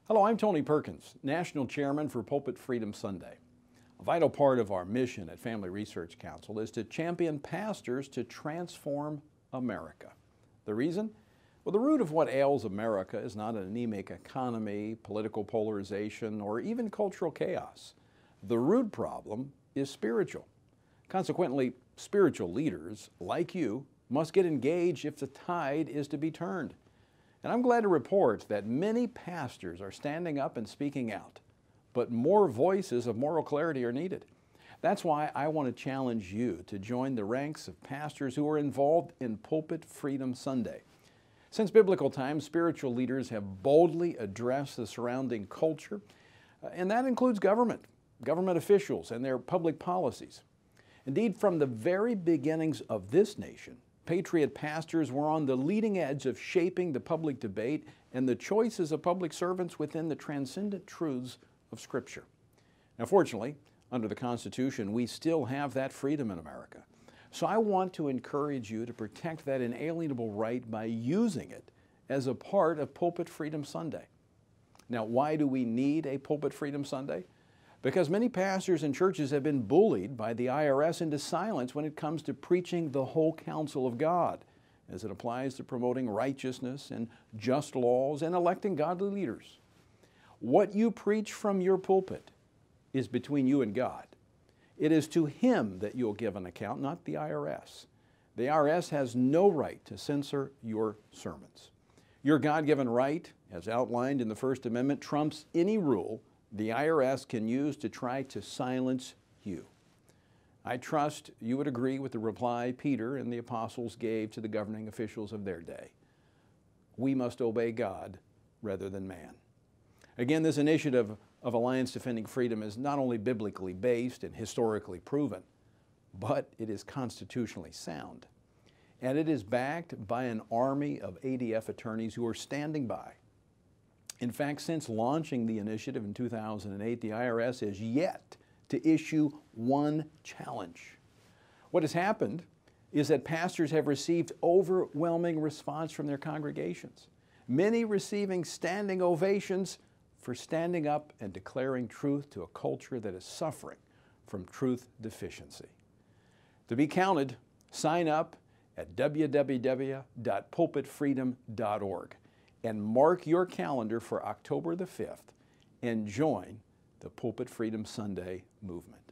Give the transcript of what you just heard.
Hello, I'm Tony Perkins, National Chairman for Pulpit Freedom Sunday. A vital part of our mission at Family Research Council is to champion pastors to transform America. The reason? Well, the root of what ails America is not an anemic economy, political polarization, or even cultural chaos. The root problem is spiritual. Consequently, spiritual leaders, like you, must get engaged if the tide is to be turned. And I'm glad to report that many pastors are standing up and speaking out, but more voices of moral clarity are needed. That's why I want to challenge you to join the ranks of pastors who are involved in Pulpit Freedom Sunday. Since biblical times, spiritual leaders have boldly addressed the surrounding culture, and that includes government officials, and their public policies. Indeed, from the very beginnings of this nation, patriot pastors were on the leading edge of shaping the public debate and the choices of public servants within the transcendent truths of Scripture. Now, fortunately, under the Constitution, we still have that freedom in America. So I want to encourage you to protect that inalienable right by using it as a part of Pulpit Freedom Sunday. Now, why do we need a Pulpit Freedom Sunday? Because many pastors and churches have been bullied by the IRS into silence when it comes to preaching the whole counsel of God, as it applies to promoting righteousness and just laws and electing godly leaders. What you preach from your pulpit is between you and God. It is to Him that you'll give an account, not the IRS. The IRS has no right to censor your sermons. Your God-given right, as outlined in the First Amendment, trumps any rule the IRS can use to try to silence you. I trust you would agree with the reply Peter and the apostles gave to the governing officials of their day. We must obey God rather than man. Again, this initiative of Alliance Defending Freedom is not only biblically based and historically proven, but it is constitutionally sound. And it is backed by an army of ADF attorneys who are standing by. In fact, since launching the initiative in 2008, the IRS has yet to issue one challenge. What has happened is that pastors have received overwhelming response from their congregations, many receiving standing ovations for standing up and declaring truth to a culture that is suffering from truth deficiency. To be counted, sign up at www.pulpitfreedom.org. and mark your calendar for October the 5th and join the Pulpit Freedom Sunday movement.